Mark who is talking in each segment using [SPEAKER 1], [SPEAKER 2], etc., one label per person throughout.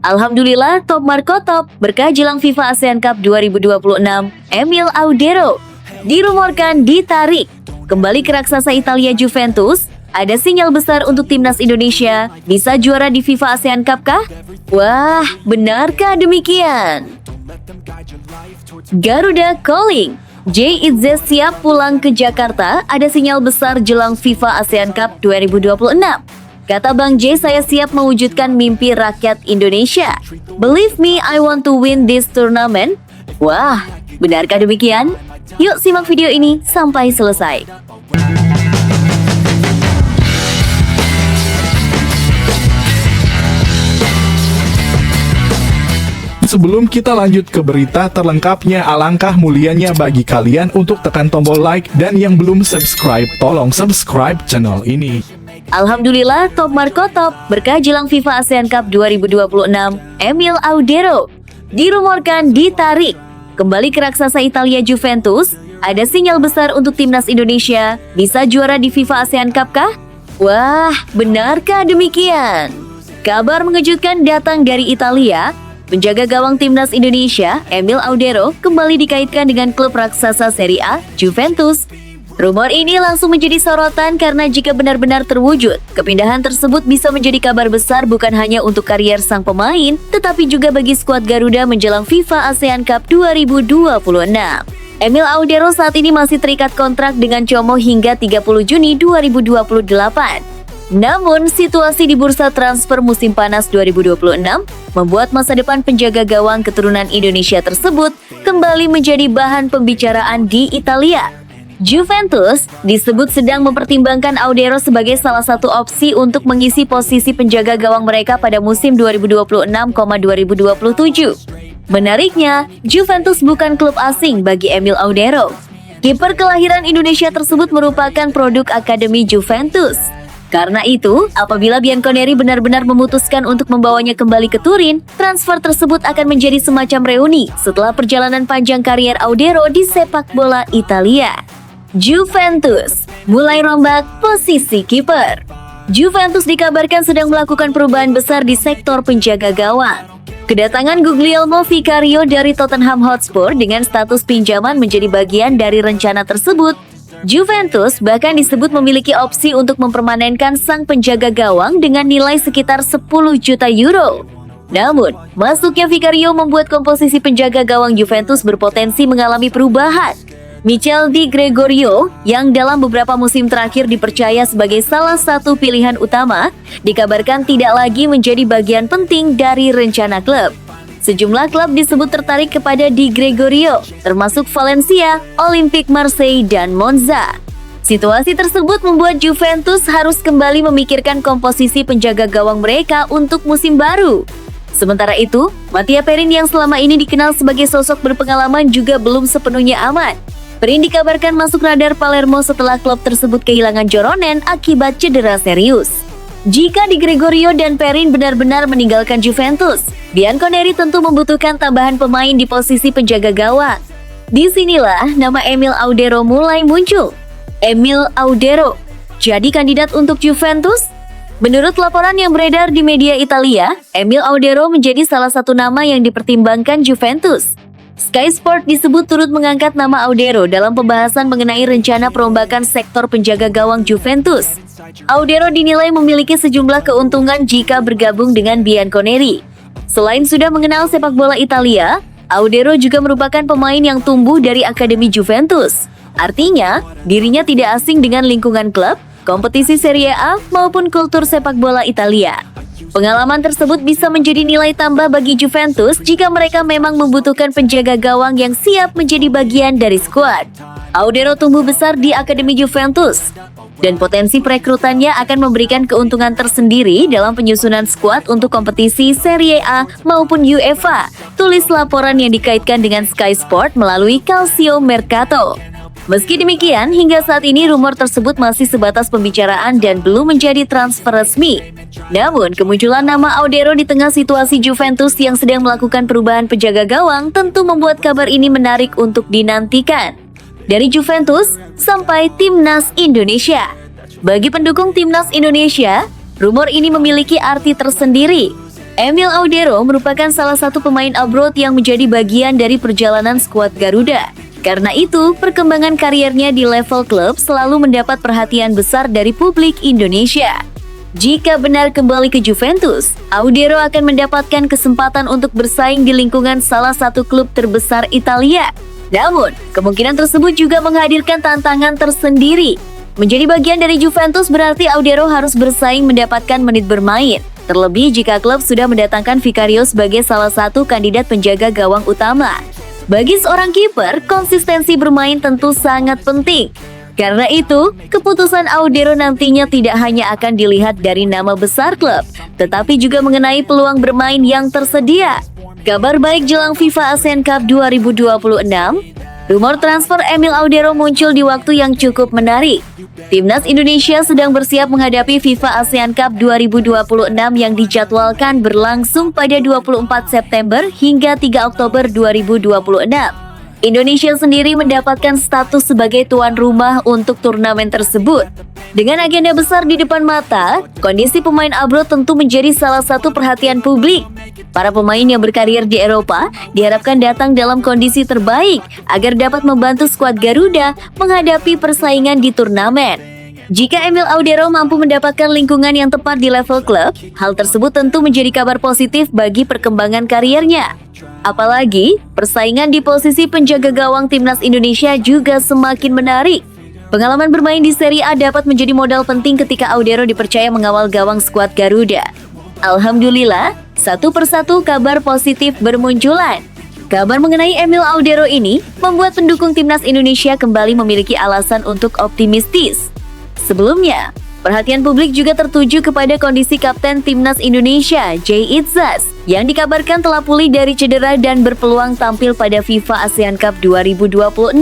[SPEAKER 1] Alhamdulillah, top Marco top berkah jelang FIFA ASEAN Cup 2026. Emil Audero dirumorkan ditarik kembali ke raksasa Italia Juventus. Ada sinyal besar untuk timnas Indonesia bisa juara di FIFA ASEAN Cup kah? Wah, benarkah demikian? Garuda calling. Jay Itzes siap pulang ke Jakarta. Ada sinyal besar jelang FIFA ASEAN Cup 2026. Kata Bang Jay, saya siap mewujudkan mimpi rakyat Indonesia. Believe me, I want to win this tournament. Wah, benarkah demikian? Yuk simak video ini sampai selesai.
[SPEAKER 2] Sebelum kita lanjut ke berita terlengkapnya, alangkah mulianya bagi kalian untuk tekan tombol like, dan yang belum subscribe, tolong subscribe channel ini.
[SPEAKER 1] Alhamdulillah, top Marco top berkah jelang FIFA ASEAN Cup 2026. Emil Audero dirumorkan ditarik kembali ke raksasa Italia Juventus. Ada sinyal besar untuk timnas Indonesia bisa juara di FIFA ASEAN Cup kah? Wah, benarkah demikian? Kabar mengejutkan datang dari Italia. Penjaga gawang timnas Indonesia, Emil Audero, kembali dikaitkan dengan klub raksasa Serie A, Juventus. Rumor ini langsung menjadi sorotan karena jika benar-benar terwujud, kepindahan tersebut bisa menjadi kabar besar bukan hanya untuk karier sang pemain, tetapi juga bagi skuad Garuda menjelang FIFA ASEAN Cup 2026. Emil Audero saat ini masih terikat kontrak dengan Como hingga 30 Juni 2028. Namun, situasi di bursa transfer musim panas 2026 membuat masa depan penjaga gawang keturunan Indonesia tersebut kembali menjadi bahan pembicaraan di Italia. Juventus disebut sedang mempertimbangkan Audero sebagai salah satu opsi untuk mengisi posisi penjaga gawang mereka pada musim 2026-2027. Menariknya, Juventus bukan klub asing bagi Emil Audero. Kiper kelahiran Indonesia tersebut merupakan produk Akademi Juventus. Karena itu, apabila Bianconeri benar-benar memutuskan untuk membawanya kembali ke Turin, transfer tersebut akan menjadi semacam reuni setelah perjalanan panjang karier Audero di sepak bola Italia. Juventus mulai rombak posisi kiper. Juventus dikabarkan sedang melakukan perubahan besar di sektor penjaga gawang. Kedatangan Guglielmo Vicario dari Tottenham Hotspur dengan status pinjaman menjadi bagian dari rencana tersebut. Juventus bahkan disebut memiliki opsi untuk mempermanenkan sang penjaga gawang dengan nilai sekitar 10 juta euro. Namun, masuknya Vicario membuat komposisi penjaga gawang Juventus berpotensi mengalami perubahan. Michel Di Gregorio, yang dalam beberapa musim terakhir dipercaya sebagai salah satu pilihan utama, dikabarkan tidak lagi menjadi bagian penting dari rencana klub. Sejumlah klub disebut tertarik kepada Di Gregorio, termasuk Valencia, Olympique Marseille, dan Monza. Situasi tersebut membuat Juventus harus kembali memikirkan komposisi penjaga gawang mereka untuk musim baru. Sementara itu, Mattia Perin yang selama ini dikenal sebagai sosok berpengalaman juga belum sepenuhnya aman. Perin dikabarkan masuk radar Palermo setelah klub tersebut kehilangan Joronen akibat cedera serius. Jika Di Gregorio dan Perin benar-benar meninggalkan Juventus, Bianconeri tentu membutuhkan tambahan pemain di posisi penjaga gawang. Disinilah nama Emil Audero mulai muncul. Emil Audero jadi kandidat untuk Juventus? Menurut laporan yang beredar di media Italia, Emil Audero menjadi salah satu nama yang dipertimbangkan Juventus. Sky Sport disebut turut mengangkat nama Audero dalam pembahasan mengenai rencana perombakan sektor penjaga gawang Juventus. Audero dinilai memiliki sejumlah keuntungan jika bergabung dengan Bianconeri. Selain sudah mengenal sepak bola Italia, Audero juga merupakan pemain yang tumbuh dari Akademi Juventus. Artinya, dirinya tidak asing dengan lingkungan klub, kompetisi Serie A, maupun kultur sepak bola Italia. Pengalaman tersebut bisa menjadi nilai tambah bagi Juventus jika mereka memang membutuhkan penjaga gawang yang siap menjadi bagian dari skuad. Audero tumbuh besar di Akademi Juventus, dan potensi perekrutannya akan memberikan keuntungan tersendiri dalam penyusunan skuad untuk kompetisi Serie A maupun UEFA, tulis laporan yang dikaitkan dengan Sky Sport melalui Calcio Mercato. Meski demikian, hingga saat ini rumor tersebut masih sebatas pembicaraan dan belum menjadi transfer resmi. Namun, kemunculan nama Audero di tengah situasi Juventus yang sedang melakukan perubahan penjaga gawang tentu membuat kabar ini menarik untuk dinantikan. Dari Juventus sampai Timnas Indonesia. Bagi pendukung Timnas Indonesia, rumor ini memiliki arti tersendiri. Emil Audero merupakan salah satu pemain abroad yang menjadi bagian dari perjalanan skuad Garuda. Karena itu, perkembangan kariernya di level klub selalu mendapat perhatian besar dari publik Indonesia. Jika benar kembali ke Juventus, Audero akan mendapatkan kesempatan untuk bersaing di lingkungan salah satu klub terbesar Italia. Namun, kemungkinan tersebut juga menghadirkan tantangan tersendiri. Menjadi bagian dari Juventus berarti Audero harus bersaing mendapatkan menit bermain. Terlebih jika klub sudah mendatangkan Vicario sebagai salah satu kandidat penjaga gawang utama. Bagi seorang kiper, konsistensi bermain tentu sangat penting. Karena itu, keputusan Audero nantinya tidak hanya akan dilihat dari nama besar klub, tetapi juga mengenai peluang bermain yang tersedia. Kabar baik jelang FIFA ASEAN Cup 2026, rumor transfer Emil Audero muncul di waktu yang cukup menarik. Timnas Indonesia sedang bersiap menghadapi FIFA ASEAN Cup 2026 yang dijadwalkan berlangsung pada 24 September hingga 3 Oktober 2026. Indonesia sendiri mendapatkan status sebagai tuan rumah untuk turnamen tersebut. Dengan agenda besar di depan mata, kondisi pemain abroad tentu menjadi salah satu perhatian publik. Para pemain yang berkarir di Eropa diharapkan datang dalam kondisi terbaik agar dapat membantu skuad Garuda menghadapi persaingan di turnamen. Jika Emil Audero mampu mendapatkan lingkungan yang tepat di level klub, hal tersebut tentu menjadi kabar positif bagi perkembangan kariernya. Apalagi, persaingan di posisi penjaga gawang Timnas Indonesia juga semakin menarik. Pengalaman bermain di Serie A dapat menjadi modal penting ketika Audero dipercaya mengawal gawang skuad Garuda. Alhamdulillah, satu persatu kabar positif bermunculan. Kabar mengenai Emil Audero ini membuat pendukung Timnas Indonesia kembali memiliki alasan untuk optimistis. Sebelumnya, perhatian publik juga tertuju kepada kondisi Kapten Timnas Indonesia, Jay Itzas, yang dikabarkan telah pulih dari cedera dan berpeluang tampil pada FIFA ASEAN Cup 2026.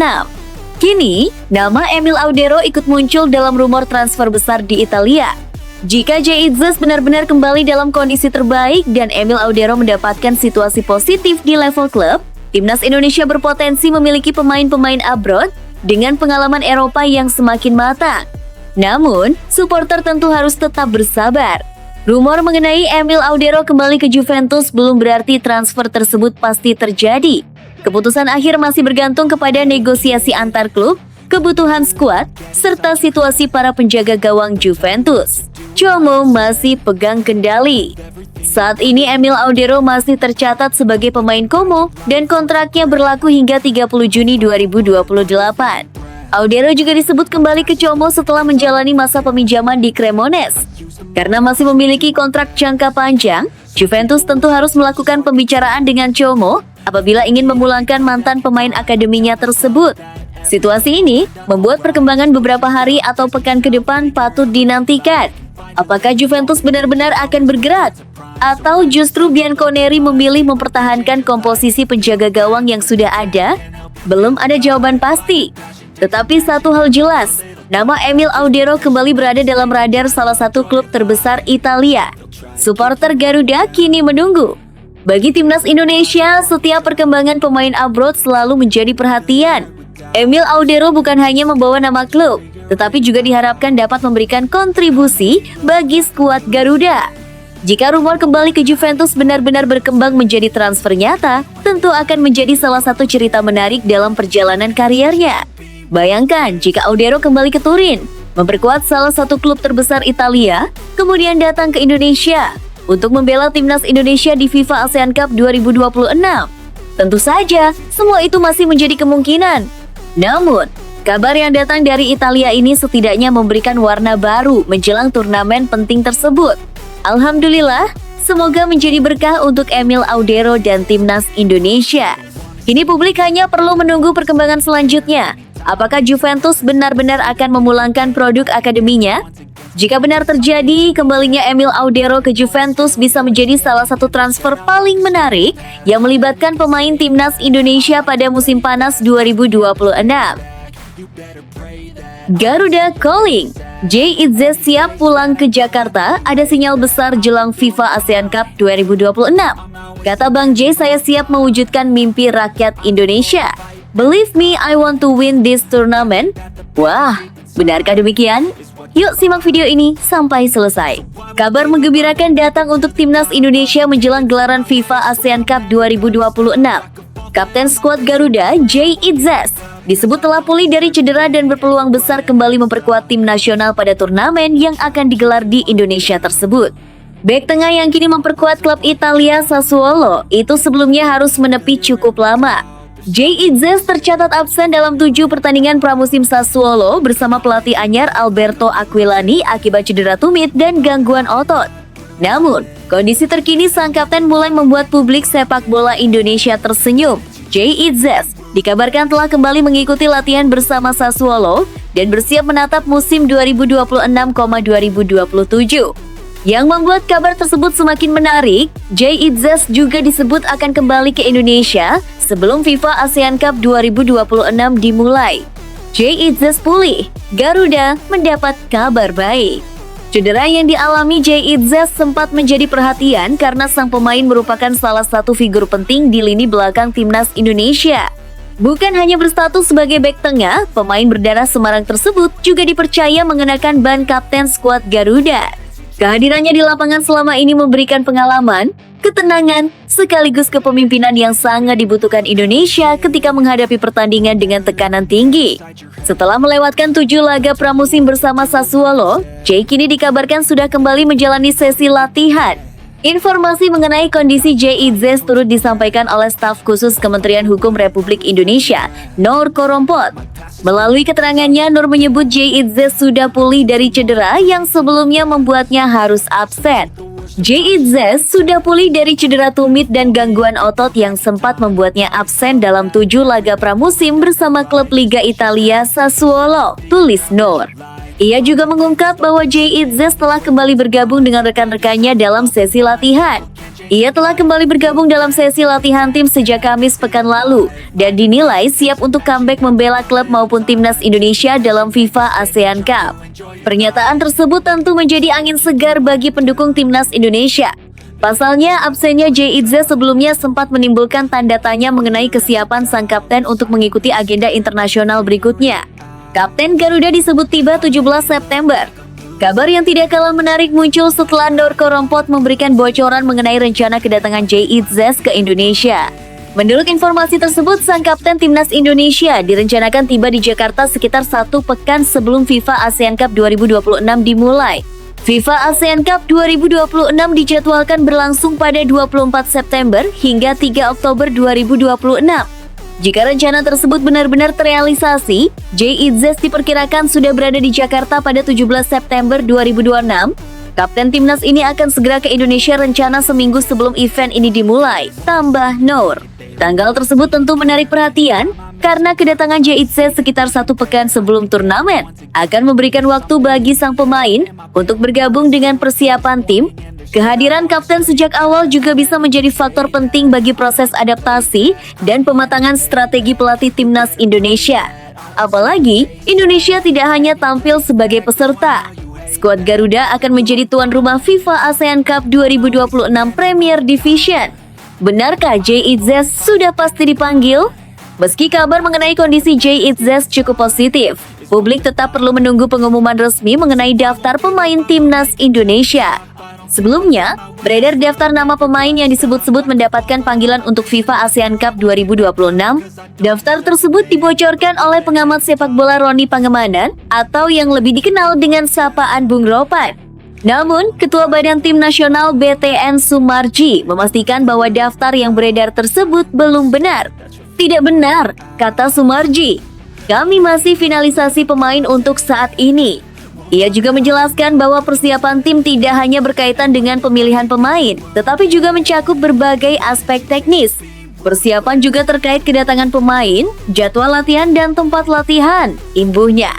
[SPEAKER 1] Kini, nama Emil Audero ikut muncul dalam rumor transfer besar di Italia. Jika Jay Itzas benar-benar kembali dalam kondisi terbaik dan Emil Audero mendapatkan situasi positif di level klub, Timnas Indonesia berpotensi memiliki pemain-pemain abroad dengan pengalaman Eropa yang semakin matang. Namun, supporter tentu harus tetap bersabar. Rumor mengenai Emil Audero kembali ke Juventus belum berarti transfer tersebut pasti terjadi. Keputusan akhir masih bergantung kepada negosiasi antar klub, kebutuhan skuad, serta situasi para penjaga gawang Juventus. Como masih pegang kendali. Saat ini Emil Audero masih tercatat sebagai pemain Como dan kontraknya berlaku hingga 30 Juni 2028. Audero juga disebut kembali ke Como setelah menjalani masa peminjaman di Cremonese. Karena masih memiliki kontrak jangka panjang, Juventus tentu harus melakukan pembicaraan dengan Como apabila ingin memulangkan mantan pemain akademinya tersebut. Situasi ini membuat perkembangan beberapa hari atau pekan ke depan patut dinantikan. Apakah Juventus benar-benar akan bergerak? Atau justru Bianconeri memilih mempertahankan komposisi penjaga gawang yang sudah ada? Belum ada jawaban pasti. Tetapi satu hal jelas, nama Emil Audero kembali berada dalam radar salah satu klub terbesar Italia. Supporter Garuda kini menunggu. Bagi Timnas Indonesia, setiap perkembangan pemain abroad selalu menjadi perhatian. Emil Audero bukan hanya membawa nama klub, tetapi juga diharapkan dapat memberikan kontribusi bagi skuad Garuda. Jika rumor kembali ke Juventus benar-benar berkembang menjadi transfer nyata, tentu akan menjadi salah satu cerita menarik dalam perjalanan kariernya. Bayangkan jika Audero kembali ke Turin, memperkuat salah satu klub terbesar Italia, kemudian datang ke Indonesia untuk membela Timnas Indonesia di FIFA ASEAN Cup 2026. Tentu saja, semua itu masih menjadi kemungkinan. Namun, kabar yang datang dari Italia ini setidaknya memberikan warna baru menjelang turnamen penting tersebut. Alhamdulillah, semoga menjadi berkah untuk Emil Audero dan Timnas Indonesia. Kini publik hanya perlu menunggu perkembangan selanjutnya. Apakah Juventus benar-benar akan memulangkan produk akademinya? Jika benar terjadi, kembalinya Emil Audero ke Juventus bisa menjadi salah satu transfer paling menarik yang melibatkan pemain Timnas Indonesia pada musim panas 2026. Garuda Calling. Jay Itzas siap pulang ke Jakarta, ada sinyal besar jelang FIFA ASEAN Cup 2026. Kata Bang Jay, saya siap mewujudkan mimpi rakyat Indonesia. Believe me, I want to win this tournament. Wah, benarkah demikian? Yuk simak video ini sampai selesai. Kabar menggembirakan datang untuk timnas Indonesia menjelang gelaran FIFA ASEAN Cup 2026. Kapten skuad Garuda, Jay Itzes, disebut telah pulih dari cedera dan berpeluang besar kembali memperkuat tim nasional pada turnamen yang akan digelar di Indonesia tersebut. Bek tengah yang kini memperkuat klub Italia Sassuolo itu sebelumnya harus menepi cukup lama. Jay Itzes tercatat absen dalam 7 pertandingan pramusim Sassuolo bersama pelatih anyar Alberto Aquilani akibat cedera tumit dan gangguan otot. Namun, kondisi terkini sang kapten mulai membuat publik sepak bola Indonesia tersenyum. Jay Itzes dikabarkan telah kembali mengikuti latihan bersama Sassuolo dan bersiap menatap musim 2026-2027. Yang membuat kabar tersebut semakin menarik, Jay Itzes juga disebut akan kembali ke Indonesia sebelum FIFA ASEAN Cup 2026 dimulai. Jay Itzes pulih, Garuda mendapat kabar baik. Cedera yang dialami Jay Itzes sempat menjadi perhatian karena sang pemain merupakan salah satu figur penting di lini belakang timnas Indonesia. Bukan hanya berstatus sebagai bek tengah, pemain berdarah Semarang tersebut juga dipercaya mengenakan ban kapten skuad Garuda. Kehadirannya di lapangan selama ini memberikan pengalaman, ketenangan, sekaligus kepemimpinan yang sangat dibutuhkan Indonesia ketika menghadapi pertandingan dengan tekanan tinggi. Setelah melewatkan 7 laga pramusim bersama Sassuolo, Jay kini dikabarkan sudah kembali menjalani sesi latihan. Informasi mengenai kondisi Jay Itzes turut disampaikan oleh staf khusus Kementerian Hukum Republik Indonesia, Noor Korompot. Melalui keterangannya, Noor menyebut Jay Itzes sudah pulih dari cedera yang sebelumnya membuatnya harus absen. Jay Itzes sudah pulih dari cedera tumit dan gangguan otot yang sempat membuatnya absen dalam 7 laga pramusim bersama klub Liga Italia Sassuolo, tulis Noor. Ia juga mengungkap bahwa Jay Itzes telah kembali bergabung dengan rekan-rekannya dalam sesi latihan. Ia telah kembali bergabung dalam sesi latihan tim sejak Kamis pekan lalu dan dinilai siap untuk comeback membela klub maupun timnas Indonesia dalam FIFA ASEAN Cup. Pernyataan tersebut tentu menjadi angin segar bagi pendukung timnas Indonesia. Pasalnya, absennya Jay Itzes sebelumnya sempat menimbulkan tanda tanya mengenai kesiapan sang kapten untuk mengikuti agenda internasional berikutnya. Kapten Garuda disebut tiba 17 September. Kabar yang tidak kalah menarik muncul setelah Noor Korompot memberikan bocoran mengenai rencana kedatangan Jay Itzes ke Indonesia. Menurut informasi tersebut, sang kapten timnas Indonesia direncanakan tiba di Jakarta sekitar 1 pekan sebelum FIFA ASEAN Cup 2026 dimulai. FIFA ASEAN Cup 2026 dijadwalkan berlangsung pada 24 September hingga 3 Oktober 2026. Jika rencana tersebut benar-benar terrealisasi, Jay Itzes diperkirakan sudah berada di Jakarta pada 17 September 2026. Kapten timnas ini akan segera ke Indonesia rencana seminggu sebelum event ini dimulai, tambah Noor. Tanggal tersebut tentu menarik perhatian karena kedatangan Jay Itzes sekitar 1 pekan sebelum turnamen akan memberikan waktu bagi sang pemain untuk bergabung dengan persiapan tim. Kehadiran kapten sejak awal juga bisa menjadi faktor penting bagi proses adaptasi dan pematangan strategi pelatih timnas Indonesia. Apalagi, Indonesia tidak hanya tampil sebagai peserta. Skuad Garuda akan menjadi tuan rumah FIFA ASEAN Cup 2026 Premier Division. Benarkah Jay Itzes sudah pasti dipanggil? Meski kabar mengenai kondisi Jay Itzes cukup positif, publik tetap perlu menunggu pengumuman resmi mengenai daftar pemain timnas Indonesia. Sebelumnya, beredar daftar nama pemain yang disebut-sebut mendapatkan panggilan untuk FIFA ASEAN Cup 2026. Daftar tersebut dibocorkan oleh pengamat sepak bola Roni Pangemanan atau yang lebih dikenal dengan sapaan Bung Ropan. Namun, Ketua Badan Tim Nasional BTN Sumarji memastikan bahwa daftar yang beredar tersebut belum benar. Tidak benar, kata Sumarji. Kami masih finalisasi pemain untuk saat ini. Ia juga menjelaskan bahwa persiapan tim tidak hanya berkaitan dengan pemilihan pemain, tetapi juga mencakup berbagai aspek teknis. Persiapan juga terkait kedatangan pemain, jadwal latihan, dan tempat latihan, imbuhnya.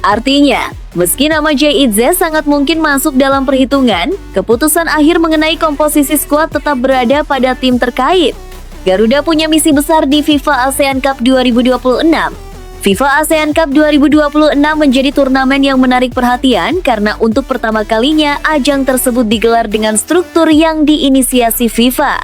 [SPEAKER 1] Artinya, meski nama Jay Itzes sangat mungkin masuk dalam perhitungan, keputusan akhir mengenai komposisi skuad tetap berada pada tim terkait. Garuda punya misi besar di FIFA ASEAN Cup 2026. FIFA ASEAN Cup 2026 menjadi turnamen yang menarik perhatian karena untuk pertama kalinya ajang tersebut digelar dengan struktur yang diinisiasi FIFA.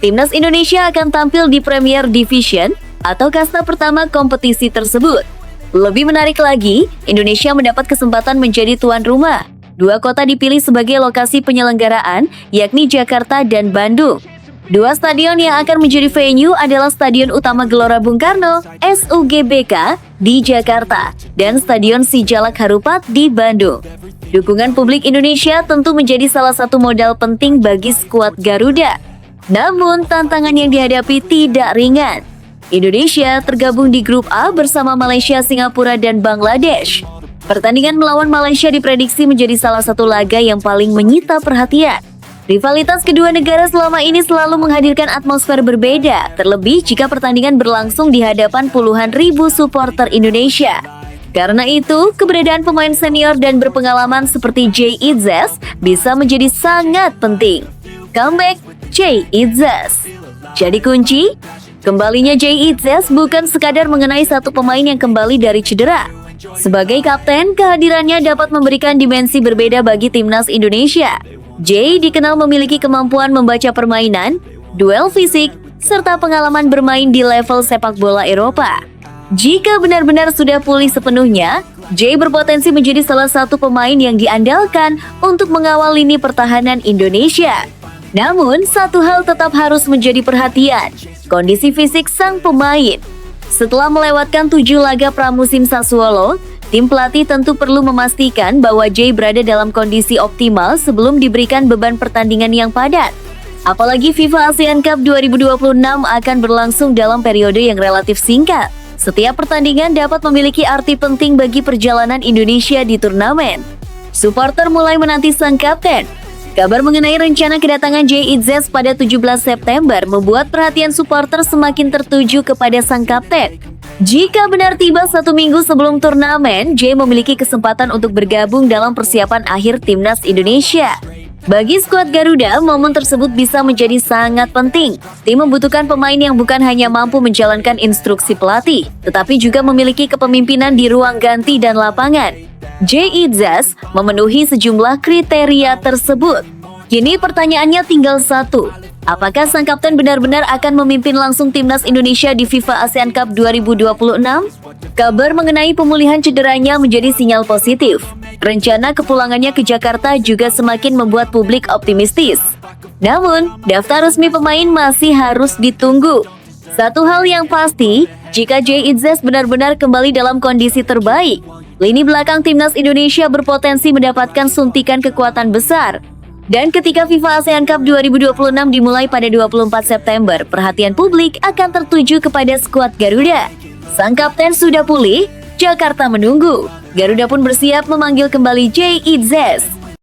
[SPEAKER 1] Timnas Indonesia akan tampil di Premier Division atau kasta pertama kompetisi tersebut. Lebih menarik lagi, Indonesia mendapat kesempatan menjadi tuan rumah. 2 kota dipilih sebagai lokasi penyelenggaraan, yakni Jakarta dan Bandung. 2 stadion yang akan menjadi venue adalah Stadion Utama Gelora Bung Karno, SUGBK, di Jakarta, dan Stadion Sijalak Harupat di Bandung. Dukungan publik Indonesia tentu menjadi salah satu modal penting bagi skuad Garuda. Namun, tantangan yang dihadapi tidak ringan. Indonesia tergabung di grup A bersama Malaysia, Singapura, dan Bangladesh. Pertandingan melawan Malaysia diprediksi menjadi salah satu laga yang paling menyita perhatian. Rivalitas kedua negara selama ini selalu menghadirkan atmosfer berbeda, terlebih jika pertandingan berlangsung di hadapan puluhan ribu supporter Indonesia. Karena itu, keberadaan pemain senior dan berpengalaman seperti Jay Itzes bisa menjadi sangat penting. Comeback Jay Itzes jadi kunci. Kembalinya Jay Itzes bukan sekadar mengenai satu pemain yang kembali dari cedera. Sebagai kapten, kehadirannya dapat memberikan dimensi berbeda bagi timnas Indonesia. Jay dikenal memiliki kemampuan membaca permainan, duel fisik, serta pengalaman bermain di level sepak bola Eropa. Jika benar-benar sudah pulih sepenuhnya, Jay berpotensi menjadi salah satu pemain yang diandalkan untuk mengawal lini pertahanan Indonesia. Namun, satu hal tetap harus menjadi perhatian, kondisi fisik sang pemain. Setelah melewatkan 7 laga pramusim Sassuolo, tim pelatih tentu perlu memastikan bahwa Jay berada dalam kondisi optimal sebelum diberikan beban pertandingan yang padat. Apalagi FIFA ASEAN Cup 2026 akan berlangsung dalam periode yang relatif singkat. Setiap pertandingan dapat memiliki arti penting bagi perjalanan Indonesia di turnamen. Supporter mulai menanti sang kapten. Kabar mengenai rencana kedatangan Jay Itzes pada 17 September membuat perhatian supporter semakin tertuju kepada sang kapten. Jika benar tiba 1 minggu sebelum turnamen, Jay memiliki kesempatan untuk bergabung dalam persiapan akhir timnas Indonesia. Bagi skuad Garuda, momen tersebut bisa menjadi sangat penting. Tim membutuhkan pemain yang bukan hanya mampu menjalankan instruksi pelatih, tetapi juga memiliki kepemimpinan di ruang ganti dan lapangan. Jay Itzes memenuhi sejumlah kriteria tersebut. Kini pertanyaannya tinggal satu. Apakah sang kapten benar-benar akan memimpin langsung timnas Indonesia di FIFA ASEAN Cup 2026? Kabar mengenai pemulihan cederanya menjadi sinyal positif. Rencana kepulangannya ke Jakarta juga semakin membuat publik optimistis. Namun, daftar resmi pemain masih harus ditunggu. Satu hal yang pasti, jika Jay Itzes benar-benar kembali dalam kondisi terbaik, lini belakang timnas Indonesia berpotensi mendapatkan suntikan kekuatan besar. Dan ketika FIFA ASEAN Cup 2026 dimulai pada 24 September, perhatian publik akan tertuju kepada skuad Garuda. Sang kapten sudah pulih, Jakarta menunggu. Garuda pun bersiap memanggil kembali Jay Itzes.